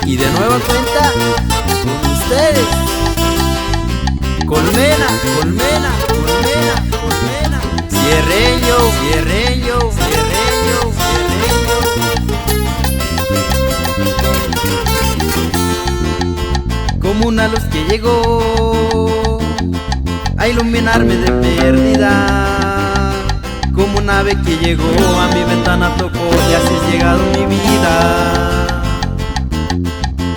Y de nueva cuenta, con ustedes, Colmena, Colmena, Colmena, Colmena. Cierreño, cierreño, cierreño, cierreño. Como una luz que llegó a iluminarme de pérdida, como un ave que llegó a mi ventana, tocó y así has llegado a mi vida.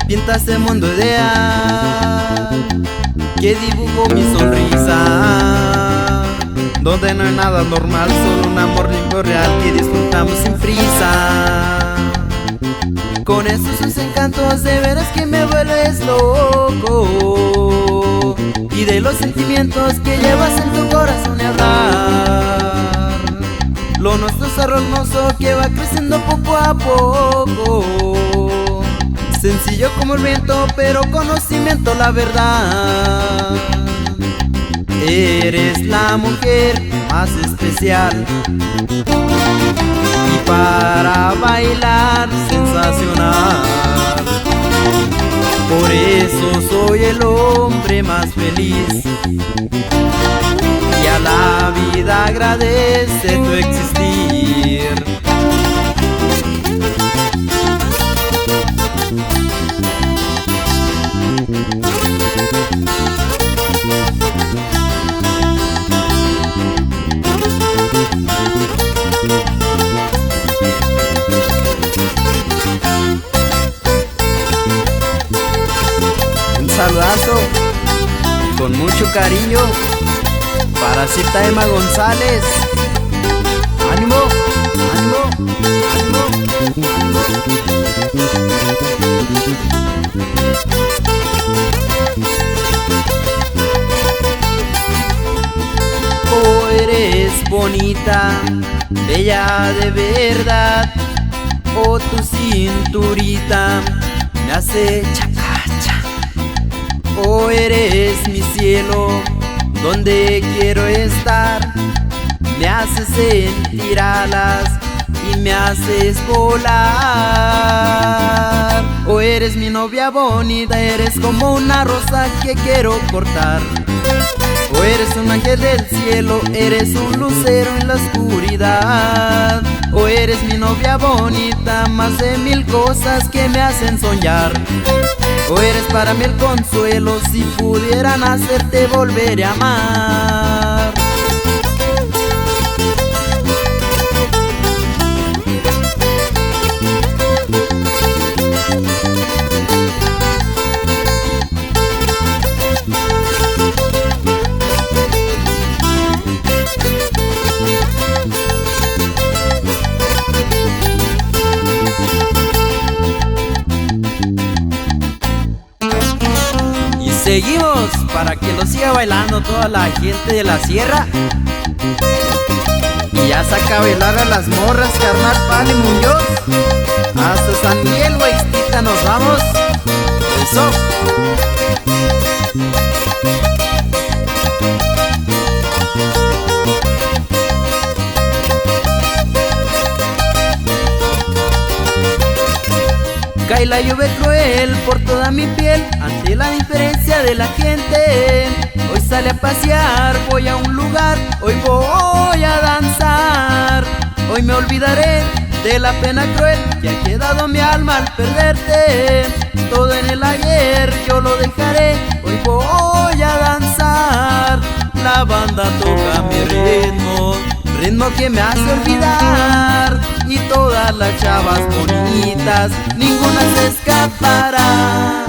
Pinta este mundo ideal que dibujó mi sonrisa, donde no hay nada normal, solo un amor limpio real que disfrutamos sin prisa. Con esos sus encantos de veras que me vuelves loco, y de los sentimientos que llevas en tu corazón de hablar. Lo nuestro es hermoso que va creciendo poco a poco, sencillo como el viento, pero conocimiento la verdad. Eres la mujer más especial y para bailar sensacional. Por eso soy el hombre más feliz y a la vida agradece tu existir. Un saludazo con mucho cariño para Cita Emma González. ¡Ánimo! ¡Ánimo! ¡Ánimo! Oh, eres bonita, bella de verdad. Oh, tu cinturita me hace chacacha. Oh, eres mi cielo, donde quiero estar. Me haces sentir alas y me haces volar. Oh, eres mi novia bonita, eres como una rosa que quiero cortar. Oh, eres un ángel del cielo, eres un lucero en la oscuridad. Oh, eres mi novia bonita, más de 1000 cosas que me hacen soñar. Oh, eres para mí el consuelo, si pudiera hacerte volver a amar. Seguimos para que lo siga bailando toda la gente de la sierra. Y ya saca a bailar a las morras, carnal Pali Muñoz. Hasta San Miguel, Huextita nos vamos. Eso. Cae la lluvia cruel por toda mi piel ante la indiferencia de la gente. Hoy sale a pasear, voy a un lugar, hoy voy a danzar. Hoy me olvidaré de la pena cruel que ha quedado mi alma al perderte. Todo en el ayer yo lo dejaré, hoy voy a danzar. La banda toca mi ritmo, ritmo que me hace olvidar. Y todas las chavas bonitas, ninguna se escapará.